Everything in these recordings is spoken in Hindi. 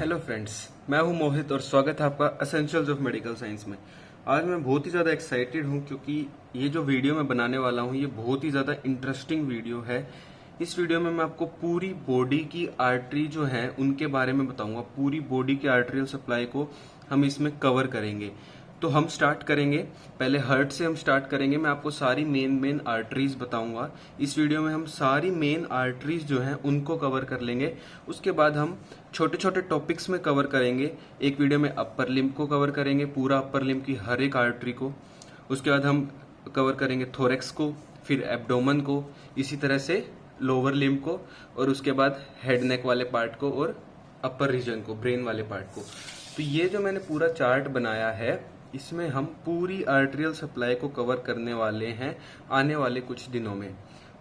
हेलो फ्रेंड्स, मैं हूं मोहित और स्वागत है आपका एसेंशियल्स ऑफ मेडिकल साइंस में। आज मैं बहुत ही ज़्यादा एक्साइटेड हूं क्योंकि ये जो वीडियो मैं बनाने वाला हूं ये बहुत ही ज़्यादा इंटरेस्टिंग वीडियो है। इस वीडियो में मैं आपको पूरी बॉडी की आर्टरी जो है उनके बारे में बताऊंगा। पूरी बॉडी के आर्टरियल सप्लाई को हम इसमें कवर करेंगे। तो हम स्टार्ट करेंगे, पहले हार्ट से हम स्टार्ट करेंगे। मैं आपको सारी मेन आर्टरीज बताऊंगा। इस वीडियो में हम सारी मेन आर्टरीज जो हैं उनको कवर कर लेंगे। उसके बाद हम छोटे छोटे टॉपिक्स में कवर करेंगे। एक वीडियो में अपर लिम्ब को कवर करेंगे, पूरा अपर लिम्ब की हर एक आर्टरी को। उसके बाद हम कवर करेंगे थोरेक्स को, फिर एब्डोमन को, इसी तरह से लोअर लिम्ब को, और उसके बाद हेड नेक वाले पार्ट को और अपर रीजन को, ब्रेन वाले पार्ट को। तो ये जो मैंने पूरा चार्ट बनाया है इसमें हम पूरी आर्टरियल सप्लाई को कवर करने वाले हैं आने वाले कुछ दिनों में।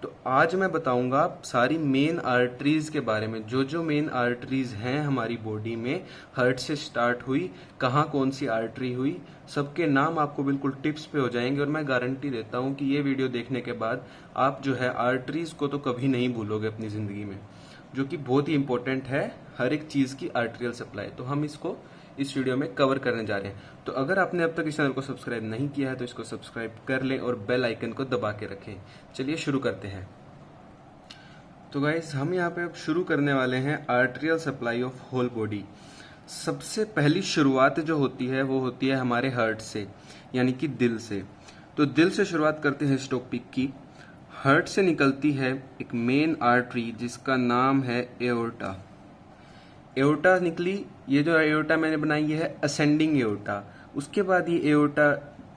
तो आज मैं बताऊंगा सारी मेन आर्टरीज के बारे में, जो जो मेन आर्टरीज हैं हमारी बॉडी में, हार्ट से स्टार्ट हुई, कहाँ कौन सी आर्टरी हुई, सबके नाम आपको बिल्कुल टिप्स पे हो जाएंगे। और मैं गारंटी देता हूं कि ये वीडियो देखने के बाद आप जो है आर्टरीज को तो कभी नहीं भूलोगे अपनी जिंदगी में, जो कि बहुत ही इंपॉर्टेंट है हर एक चीज की आर्टरियल सप्लाई। तो हम इसको इस वीडियो में कवर करने जा रहे हैं। तो अगर आपने अब तक इस चैनल को सब्सक्राइब नहीं किया है तो इसको सब्सक्राइब कर लें और बेल आइकन को दबा के रखें। चलिए शुरू करते हैं। तो गाइस, हम यहाँ पे अब शुरू करने वाले हैं arterial supply of whole body. सबसे पहली शुरुआत जो होती है वो होती है हमारे हार्ट से, यानी कि दिल से। तो दिल से शुरुआत करते हैं इस टॉपिक की। हार्ट से निकलती है एक मेन आर्टरी जिसका नाम है एओर्टा। एओर्टा निकली, ये जो एओर्टा मैंने बनाई ये है असेंडिंग एओर्टा। उसके बाद ये एओर्टा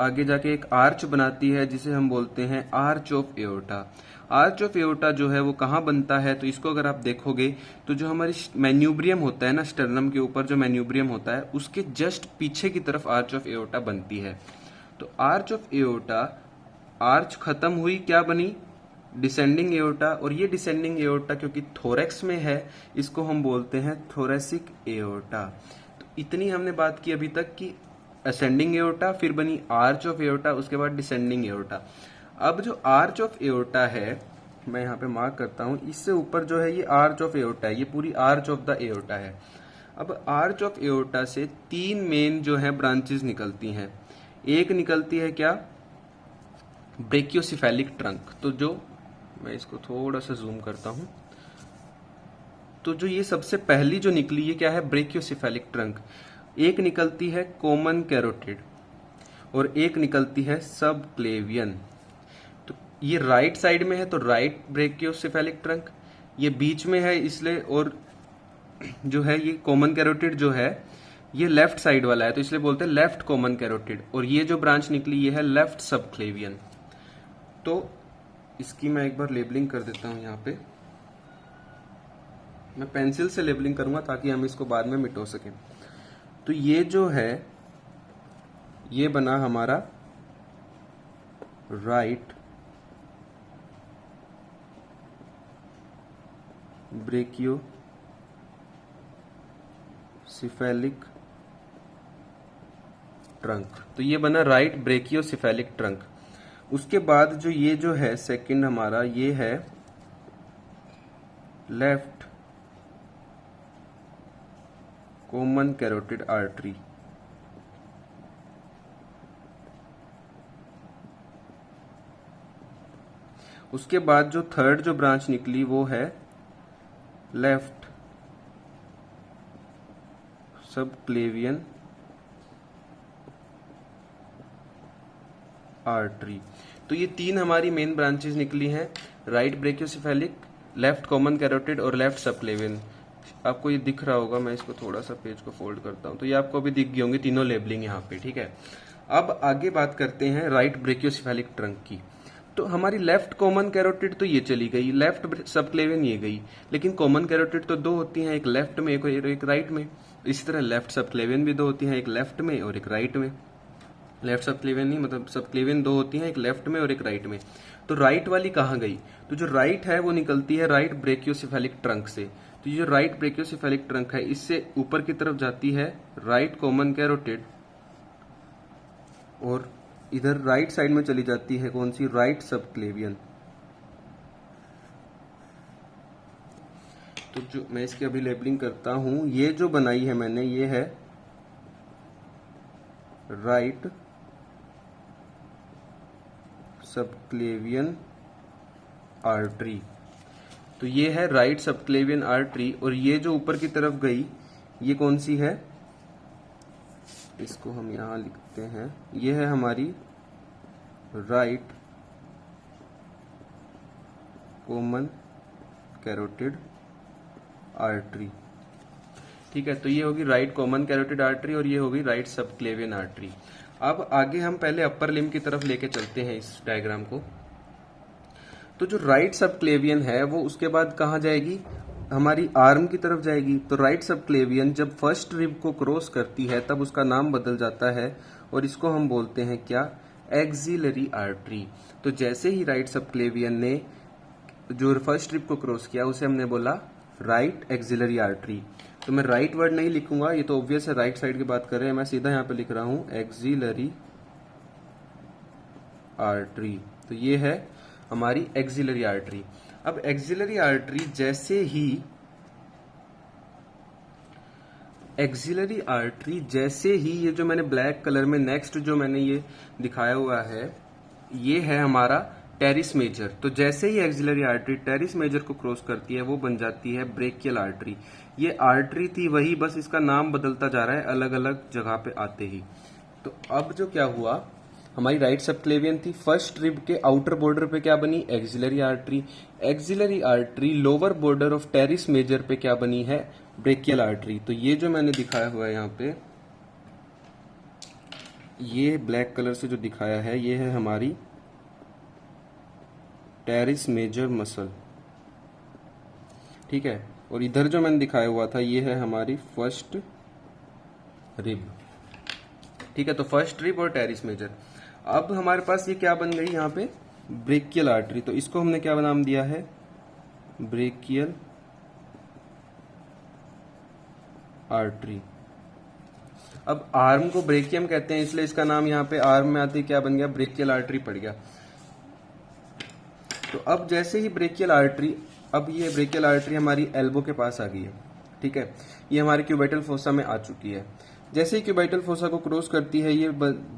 आगे जाके एक आर्च बनाती है जिसे हम बोलते हैं arch of aorta. Arch of aorta जो है वो कहाँ बनता है, तो इसको अगर आप देखोगे तो जो हमारी मैन्यूब्रियम होता है ना, स्टर्नम के ऊपर जो मैन्यूब्रियम होता है उसके जस्ट पीछे की तरफ आर्च ऑफ एओर्टा बनती है। तो आर्च ऑफ एओर्टा, आर्च खत्म हुई, क्या बनी, डिसेंडिंग एओर्टा। और ये डिसेंडिंग एओर्टा क्योंकि थोरेक्स में है इसको हम बोलते हैं थोरेसिक एओर्टा। तो इतनी हमने बात की अभी तक कि असेंडिंग एओर्टा, फिर बनी आर्च ऑफ एओर्टा, उसके बाद डिसेंडिंग एओर्टा। अब जो आर्च ऑफ एओर्टा है, मैं यहाँ पे मार्क करता हूं, इससे ऊपर जो है ये आर्च ऑफ एओर्टा है, ये पूरी आर्च ऑफ द एओर्टा है। अब आर्च ऑफ एओर्टा से तीन मेन जो है ब्रांचेस निकलती हैं। एक निकलती है क्या, ब्रेकियोसिफेलिक ट्रंक। तो जो मैं इसको थोड़ा सा जूम करता हूं, तो जो ये सबसे पहली जो निकली ये क्या है, ब्रेकियोसिफेलिक ट्रंक। एक निकलती है कॉमन कैरोटिड और एक निकलती है सब क्लेवियन। तो ये राइट साइड में है तो राइट ब्रेकियोसिफेलिक ट्रंक, ये बीच में है इसलिए, और जो है ये कॉमन कैरोटिड जो है ये लेफ्ट साइड वाला है तो इसलिए बोलते हैं लेफ्ट कॉमन कैरोटिड। और ये जो ब्रांच निकली ये है लेफ्ट सब क्लेवियन। तो इसकी मैं एक बार लेबलिंग कर देता हूं। यहाँ पे मैं पेंसिल से लेबलिंग करूंगा ताकि हम इसको बाद में मिटो सकें। तो ये जो है ये बना हमारा राइट ब्रेकियोसिफेलिक ट्रंक। तो ये बना राइट ब्रेकियोसिफेलिक ट्रंक। उसके बाद जो ये जो है सेकंड हमारा ये है लेफ्ट कॉमन कैरोटिड आर्टरी। उसके बाद जो थर्ड जो ब्रांच निकली वो है लेफ्ट सब क्लेवियन आर्टरी। तो ये तीन हमारी मेन ब्रांचेस निकली हैं, राइट ब्रेकियोसिफेलिक, लेफ्ट कॉमन कैरोटिड और लेफ्ट सबक्लेवियन। आपको ये दिख रहा होगा, मैं इसको थोड़ा सा पेज को फोल्ड करता हूं तो ये आपको अभी दिख गई होंगी तीनों लेबलिंग यहाँ पे, ठीक है। अब आगे बात करते हैं राइट ब्रेकियोसिफेलिक ट्रंक की। तो हमारी लेफ्ट कॉमन कैरोटिड तो ये चली गई, लेफ्ट सबक्लेवियन ये गई, लेकिन कॉमन कैरोटिड तो दो होती हैं, एक लेफ्ट में एक राइट में। इसी तरह लेफ्ट सबक्लेवियन भी दो होती हैं, एक लेफ्ट में और एक राइट में। लेफ्ट सबक्लेवियन नहीं, मतलब सबक्लेवियन दो होती हैं, एक लेफ्ट में और एक राइट में। तो राइट वाली कहाँ गई, तो जो राइट है वो निकलती है राइट ब्रेकियोसिफेलिक ट्रंक से। तो ये जो राइट ब्रेकियोसिफेलिक ट्रंक है इससे ऊपर की तरफ जाती है राइट कॉमन कैरोटिड, और इधर राइट साइड में चली जाती है कौन सी, राइट सबक्लेवियन। तो जो मैं इसकी अभी लेबलिंग करता हूं, ये जो बनाई है मैंने, ये है राइट सबक्लेवियन आर्टरी। तो ये है राइट सबक्लेवियन आर्टरी, और ये जो ऊपर की तरफ गई ये कौन सी है, इसको हम यहां लिखते हैं, ये है हमारी राइट कॉमन कैरोटिड आर्टरी। ठीक है, तो ये होगी राइट कॉमन कैरोटिड आर्टरी और ये होगी राइट सबक्लेवियन आर्टरी। अब आगे हम पहले अपर लिम्ब की तरफ लेके चलते हैं इस डायग्राम को। तो जो राइट सबक्लेवियन है वो उसके बाद कहाँ जाएगी, हमारी आर्म की तरफ जाएगी। तो राइट सबक्लेवियन जब फर्स्ट रिब को क्रॉस करती है तब उसका नाम बदल जाता है और इसको हम बोलते हैं क्या, एक्सिलरी आर्टरी। तो जैसे ही राइट सबक्लेवियन ने जो फर्स्ट रिब को क्रॉस किया उसे हमने बोला राइट एक्सिलरी आर्टरी। तो मैं राइट वर्ड नहीं लिखूंगा, ये तो ऑब्वियस है, राइट साइड की बात कर रहे हैं, मैं सीधा यहाँ पे लिख रहा हूं एक्सिलरी आर्टरी। तो ये है हमारी एक्सिलरी आर्टरी। अब एक्सिलरी आर्टरी जैसे ही ये जो मैंने ब्लैक कलर में नेक्स्ट जो मैंने ये दिखाया हुआ है, ये है हमारा टेरिस मेजर। तो जैसे ही एक्सिलरी आर्टरी टेरिस मेजर को क्रॉस करती है वो बन जाती है ब्रेकियल आर्टरी। ये आर्टरी थी वही, बस इसका नाम बदलता जा रहा है अलग अलग जगह पे आते ही। तो अब जो क्या हुआ, हमारी राइट सबक्लेवियन थी, फर्स्ट रिब के आउटर बॉर्डर पे क्या बनी, axillary artery. Axillary artery lower border of teres major पे क्या बनी है, ब्रेकियल आर्टरी। तो ये जो मैंने दिखाया हुआ है यहाँ पे, ये ब्लैक कलर से जो दिखाया है ये है हमारी टेरिस मेजर मसल। ठीक है, और इधर जो मैंने दिखाया हुआ था ये है हमारी फर्स्ट रिब। ठीक है, तो फर्स्ट रिब और टेरिस मेजर। अब हमारे पास ये क्या बन गई यहाँ पे, ब्रेकियल आर्टरी। तो इसको हमने क्या नाम दिया है, ब्रेकियल आर्टरी। अब आर्म को ब्रेकियम कहते हैं इसलिए इसका नाम यहाँ पे आर्म में आते क्या बन गया, ब्रेकियल आर्टरी पड़ गया। तो अब जैसे ही ब्रेकियल आर्टरी, अब ये ब्रेकियल आर्टरी हमारी एल्बो के पास आ गई है। ठीक है, ये हमारे क्यूबाइटल फोसा में आ चुकी है। जैसे ही क्यूबाइटल फोसा को क्रॉस करती है ये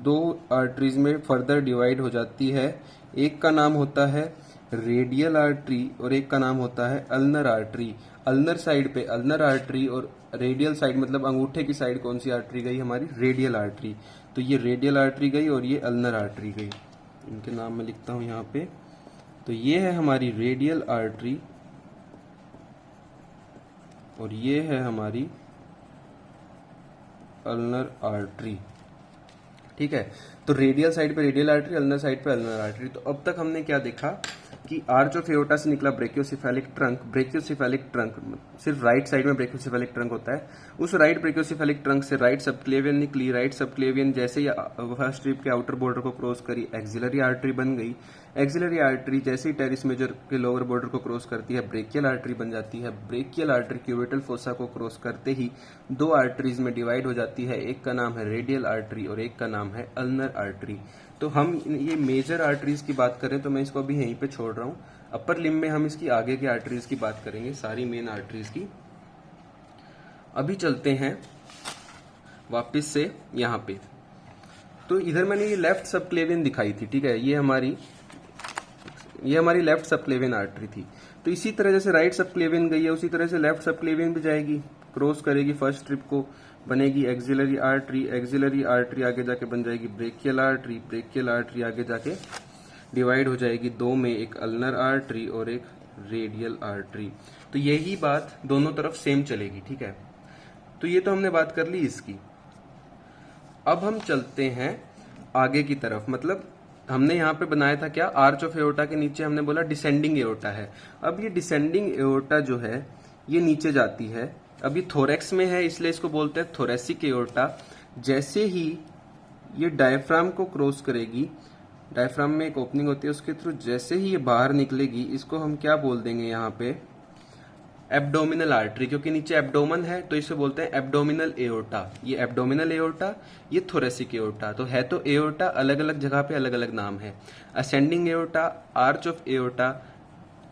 दो आर्टरीज में फर्दर डिवाइड हो जाती है। एक का नाम होता है रेडियल आर्टरी और एक का नाम होता है अल्नर आर्टरी। अल्नर साइड पे अल्नर आर्टरी और रेडियल साइड मतलब अंगूठे की साइड कौन सी आर्टरी गई, हमारी रेडियल आर्टरी। तो ये रेडियल आर्टरी गई और ये अल्नर आर्टरी गई। इनके नाम मैं लिखता हूं यहाँ पे। तो ये है हमारी रेडियल आर्टरी और ये है हमारी अल्नर आर्टरी। ठीक है, तो रेडियल साइड पे रेडियल आर्टरी, अल्नर साइड पे अल्नर आर्टरी। तो अब तक हमने क्या देखा कि आर्च ऑफ एओर्टा से निकला ब्रेकियोसेफेलिक ट्रंक। ब्रेकियोसेफेलिक ट्रंक सिर्फ राइट साइड में ब्रेकियोसेफेलिक ट्रंक होता है। उस राइट ब्रेकियोसेफेलिक ट्रंक से राइट सबक्लेवियन निकली। राइट सबक्लेवियन जैसे ही फर्स्ट रिब के आउटर बॉर्डर को क्रॉस करी, एक्सिलरी आर्टरी बन गई। एक्सिलरी आर्टरी जैसे ही टेरिस मेजर के लोअर बॉर्डर को क्रॉस करती है, ब्रेकियल आर्टरी बन जाती है। ब्रेकियल आर्टरी क्यूबिटल फोसा को क्रॉस करते ही दो आर्टरीज में डिवाइड हो जाती है। एक का नाम है रेडियल आर्टरी और एक का नाम है अल्नर आर्टरी। तो हम ये मेजर आर्टरीज की बात करें तो मैं इसको अभी यहीं पे छोड़ रहा हूँ। अपर लिम्ब में हम इसकी आगे की आर्टरीज की बात करेंगे, सारी मेन आर्टरीज की। अभी चलते हैं वापस से यहाँ पे। तो इधर मैंने ये लेफ्ट सबक्लेवियन दिखाई थी। ठीक है, ये हमारी लेफ्ट सबक्लेवियन आर्टरी थी। तो इसी तरह जैसे राइट सबक्लेवियन गई है उसी तरह से लेफ्ट सबक्लेवियन भी जाएगी, क्रॉस करेगी फर्स्ट रिब को, बनेगी एक्सिलरी आर्टरी। एक्सिलरी आर्टरी आगे जाके बन जाएगी ब्रेकियल आर्टरी। ब्रेकियल आर्टरी आगे जाके डिवाइड हो जाएगी दो में, एक अल्नर आर्टरी और एक रेडियल आर्टरी। तो यही बात दोनों तरफ सेम चलेगी। ठीक है, तो ये तो हमने बात कर ली इसकी। अब हम चलते हैं आगे की तरफ। मतलब हमने यहाँ पे बनाया था क्या, आर्च ऑफ एओर्टा के नीचे हमने बोला डिसेंडिंग एओर्टा है। अब ये डिसेंडिंग एओर्टा जो है ये नीचे जाती है। अब ये थोरेक्स में है इसलिए इसको बोलते हैं थोरेसिक एओर्टा। जैसे ही ये डायफ्राम को क्रॉस करेगी, डायफ्राम में एक ओपनिंग होती है उसके थ्रू जैसे ही ये बाहर निकलेगी, इसको हम क्या बोल देंगे यहाँ पे, एब्डोमिनल आर्टरी। क्योंकि नीचे एब्डोमन है तो इसे बोलते हैं एब्डोमिनल एओर्टा। ये एब्डोमिनल एओर्टा, ये थोरेसिक एओर्टा। तो है तो एओर्टा, अलग अलग जगह पे अलग अलग नाम है। Ascending aorta, arch of aorta,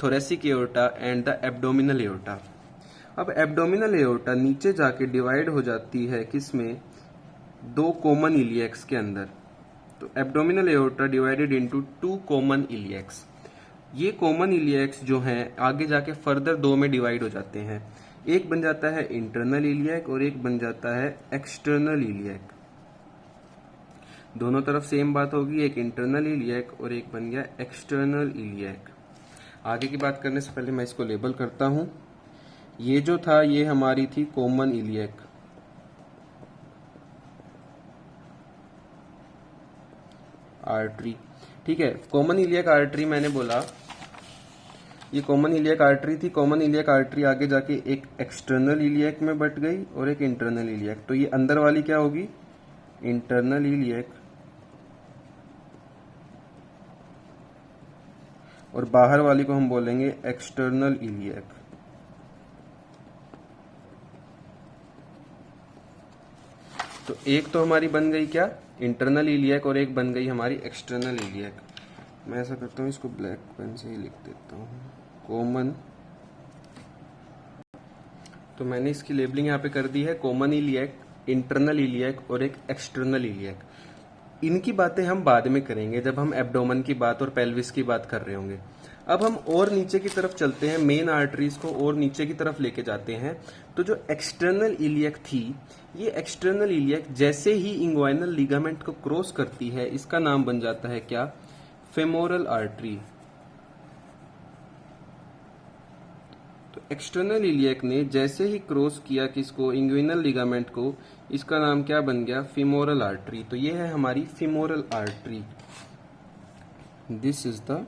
thoracic aorta and the abdominal aorta. अब एब्डोमिनल एओर्टा नीचे जाके डिवाइड हो जाती है किसमें, दो कॉमन इलियक्स के अंदर। तो abdominal aorta divided into two common iliacs. ये कॉमन इलियक्स जो हैं आगे जाके फर्दर दो में डिवाइड हो जाते हैं। एक बन जाता है इंटरनल इलियक और एक बन जाता है एक्सटर्नल इलियक। दोनों तरफ सेम बात होगी, एक इंटरनल इलियक और एक बन गया एक्सटर्नल इलियक। आगे की बात करने से पहले मैं इसको लेबल करता हूं। ये जो था ये हमारी थी कॉमन इलियक, आर्टरी। ठीक है, कॉमन इलियक आर्टरी मैंने बोला ये कॉमन इलियक आर्टरी थी। कॉमन इलियक आर्टरी आगे जाके एक एक्सटर्नल इलियक में बट गई और एक इंटरनल इलियक। तो ये अंदर वाली क्या होगी, इंटरनल इलियक, और बाहर वाली को हम बोलेंगे एक्सटर्नल इलियक। तो एक तो हमारी बन गई क्या, इंटरनल इलियक, और एक बन गई हमारी एक्सटर्नल इलियक। मैं ऐसा करता हूँ, इसको ब्लैक पेन से ही लिख देता हूँ, कॉमन। तो मैंने इसकी लेबलिंग यहाँ पे कर दी है, कॉमन इलियक, इंटरनल इलियक और एक एक्सटर्नल इलियक। इनकी बातें हम बाद में करेंगे जब हम एब्डोमन की बात और पेल्विस की बात कर रहे होंगे। अब हम और नीचे की तरफ चलते हैं, मेन आर्टरीज को और नीचे की तरफ लेके जाते हैं। तो जो एक्सटर्नल इलियक थी, ये एक्सटर्नल इलियक जैसे ही इंग्वाइनल लिगामेंट को क्रॉस करती है, इसका नाम बन जाता है क्या, फेमोरल आर्टरी। तो एक्सटर्नल इलियक ने जैसे ही क्रॉस किया किसको, इंग्विनल लिगामेंट को, इसका नाम क्या बन गया, फीमोरल आर्टरी। तो ये है हमारी femoral artery. This is the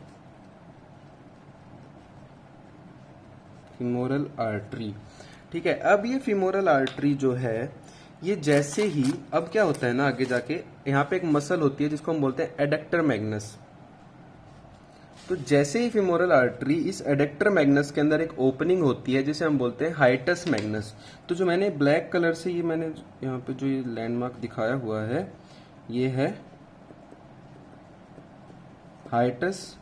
femoral artery. ठीक है, अब ये फीमोरल आर्टरी जो है, ये जैसे ही, अब क्या होता है ना आगे जाके, यहाँ पे एक मसल होती है जिसको हम बोलते हैं एडक्टर मैग्नस। तो जैसे ही फीमोरल आर्टरी, इस एडक्टर मैग्नस के अंदर एक ओपनिंग होती है जिसे हम बोलते हैं हाइटस मैग्नस। तो जो मैंने ब्लैक कलर से ये मैंने यहाँ पे जो ये लैंडमार्क दिखाया हुआ है, ये है हाइटस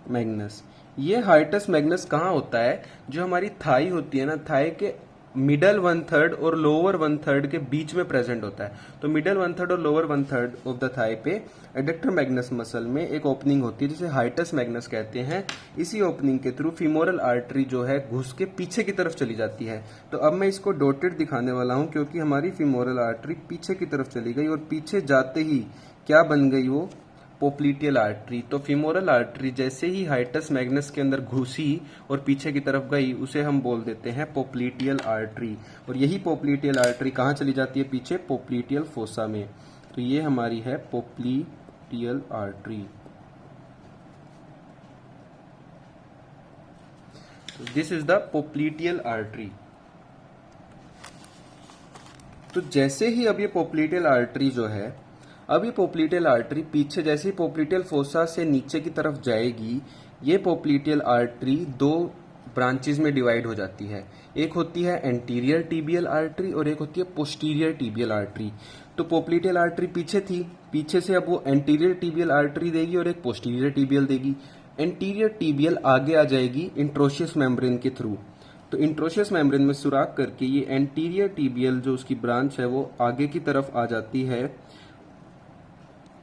मैग्नस। ये हाइटस मैग्नस कहाँ होता है, जो हमारी थाई होती है ना, थाई के मिडल 1/3 और लोअर 1/3 के बीच में प्रेजेंट होता है। तो मिडल 1/3 और लोअर 1/3 ऑफ द थाई पे एडक्टर मैग्नस मसल में एक ओपनिंग होती है जिसे हाइटस मैग्नस कहते हैं। इसी ओपनिंग के थ्रू फीमोरल आर्टरी जो है घुस के पीछे की तरफ चली जाती है। तो अब मैं इसको डॉटेड दिखाने वाला हूं, क्योंकि हमारी फीमोरल आर्टरी पीछे की तरफ चली गई और पीछे जाते ही क्या बन गई, वो पोप्लीटियल आर्टरी। तो फीमोरल आर्टरी जैसे ही हाइटस मैग्नस के अंदर घुसी और पीछे की तरफ गई, उसे हम बोल देते हैं पोप्लीटियल आर्टरी। और यही पोप्लीटियल आर्टरी कहाँ चली जाती है, पीछे पोप्लीटियल फोसा में। तो ये हमारी है पोप्लीटियल artery. This is the पोप्लीटियल artery. तो जैसे ही अब ये पोप्लीटियल आर्टरी जो है, अब ये पोप्लीटियल आर्टरी पीछे, जैसे ही पोप्लीटियल फोसा से नीचे की तरफ जाएगी, ये पोप्लीटियल आर्टरी दो ब्रांचेस में डिवाइड हो जाती है। एक होती है एंटीरियर टीबियल आर्टरी और एक होती है पोस्टीरियर टीबियल आर्टरी। तो पोप्लीटियल आर्टरी पीछे थी, पीछे से अब वो एंटीरियर टीबियल आर्टरी देगी और एक पोस्टीरियर टीबियल देगी। एंटीरियर टीबियल आगे आ जाएगी इंट्रोशियस मेम्ब्रेन के थ्रू। तो इंट्रोशियस मेम्ब्रेन में सुराख करके ये एंटीरियर टीबियल जो उसकी ब्रांच है वो आगे की तरफ आ जाती है।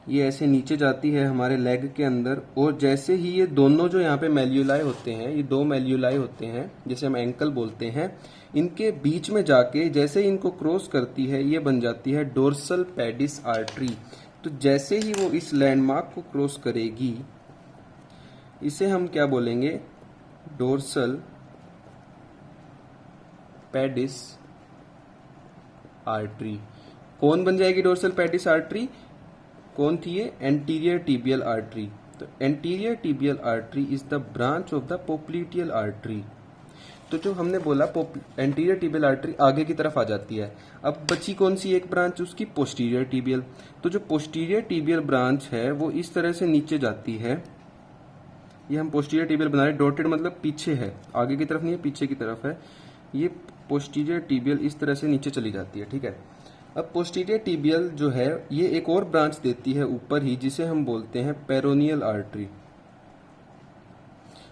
ये ऐसे नीचे जाती है हमारे लेग के अंदर, और जैसे ही ये दोनों जो यहाँ पे मेल्यूलाई होते हैं, ये दो मेल्यूलाई होते हैं जिसे हम एंकल बोलते हैं, इनके बीच में जाके जैसे ही इनको क्रॉस करती है, ये बन जाती है डोर्सल पेडिस आर्टरी। तो जैसे ही वो इस लैंडमार्क को क्रॉस करेगी, इसे हम क्या बोलेंगे, डोर्सल पेडिस आर्टरी। कौन बन जाएगी डोर्सल पेडिस आर्टरी, कौन थी ये, एंटीरियर टीबियल आर्टरी। तो anterior tibial artery is the branch of the पोप्लीटियल artery. तो जो हमने बोला एंटीरियर टीबियल आर्टरी आगे की तरफ आ जाती है। अब बची कौन सी एक ब्रांच, उसकी पोस्टीरियर टीबियल। तो जो पोस्टीरियर टीबियल ब्रांच है वो इस तरह से नीचे जाती है। ये हम पोस्टीरियर टीबियल बना रहे, डॉटेड मतलब पीछे है, आगे की तरफ नहीं है, पीछे की तरफ है। ये पोस्टीरियर टीबियल इस तरह से नीचे चली जाती है। ठीक है, अब पोस्टीरियर टीबियल जो है ये एक और ब्रांच देती है ऊपर ही, जिसे हम बोलते हैं पेरोनियल आर्टरी।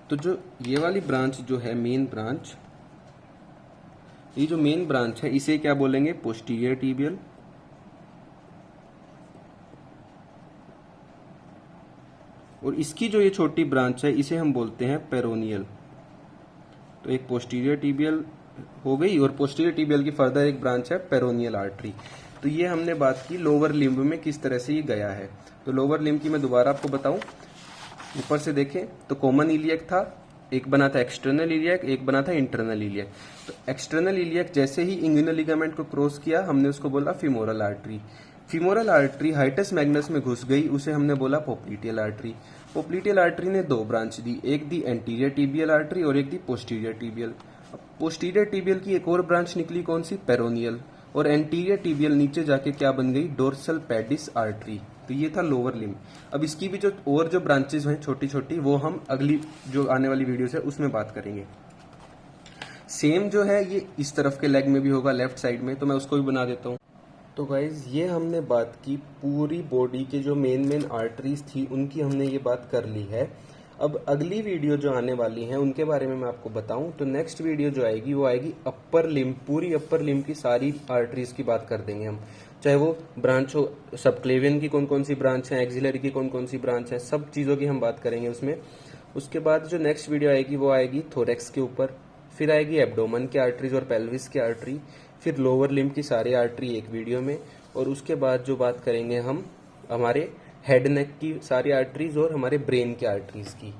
तो जो ये वाली ब्रांच जो है, मेन ब्रांच, ये जो मेन ब्रांच है इसे क्या बोलेंगे? Posterior tibial. और इसकी जो ये छोटी ब्रांच है इसे हम बोलते हैं पेरोनियल। तो एक पोस्टीरियर टिबियल हो गई और पोस्टीरियर टिबियल की फर्दर एक ब्रांच है पेरोनियल आर्टरी। तो ये हमने बात की लोअर लिम्ब में किस तरह से ये गया है। तो लोअर लिम्ब की मैं दोबारा आपको बताऊं, ऊपर से देखें तो कॉमन इलियक था, एक बना था एक्सटर्नल इलियक, एक बना था इंटरनल इलियक। तो एक्सटर्नल इलियक जैसे ही इंग्विनल लिगामेंट को क्रॉस किया हमने उसको बोला femoral artery. Femoral artery hiatus Magnus में घुस गई, उसे हमने बोला पोप्लीटियल आर्टरी। पोप्लीटियल आर्टरी ने दो ब्रांच दी, एक दी एंटीरियर टिबियल आर्टरी और एक दी पोस्टीरियर टिबियल। पोस्टीरियर टिबियल की एक और ब्रांच निकली, कौन सी? पेरोनियल। और एंटीरियर टिबियल नीचे जाके क्या बन गई? Dorsal pedis artery. तो ये था लोअर लिम्ब। अब इसकी भी जो और जो ब्रांचेस हैं छोटी छोटी, वो हम अगली जो आने वाली वीडियोस है उसमें बात करेंगे। सेम जो है ये इस तरफ के लेग में भी होगा, लेफ्ट साइड में, तो मैं उसको भी बना देता हूँ। तो गाइज ये हमने बात की पूरी बॉडी के जो मेन आर्टरीज थी उनकी हमने ये बात कर ली है। अब अगली वीडियो जो आने वाली है उनके बारे में मैं आपको बताऊं तो नेक्स्ट वीडियो जो आएगी वो आएगी अपर लिम्ब, पूरी अपर लिम्ब की सारी आर्टरीज की बात कर देंगे हम, चाहे वो ब्रांच हो, सबक्लेवियन की कौन कौन सी ब्रांच है, एक्सिलरी की कौन कौन सी ब्रांच है, सब चीज़ों की हम बात करेंगे उसमें। उसके बाद जो नेक्स्ट वीडियो आएगी वो आएगी थोरेक्स के ऊपर, फिर आएगी एब्डोमन की आर्टरीज और पेल्विस की आर्टरी, फिर लोअर लिम्ब की सारी आर्टरी एक वीडियो में, और उसके बाद जो बात करेंगे हम हमारे हेड नेक की सारी आर्टरीज और हमारे ब्रेन की आर्टरीज की।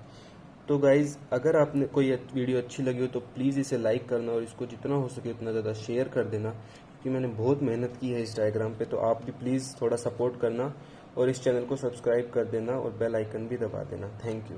तो गाइज अगर आपने कोई वीडियो अच्छी लगी हो तो प्लीज़ इसे लाइक करना और इसको जितना हो सके उतना ज़्यादा शेयर कर देना, क्योंकि मैंने बहुत मेहनत की है इस डायग्राम पे। तो आप भी प्लीज़ थोड़ा सपोर्ट करना और इस चैनल को सब्सक्राइब कर देना और बेल आइकन भी दबा देना। Thank you.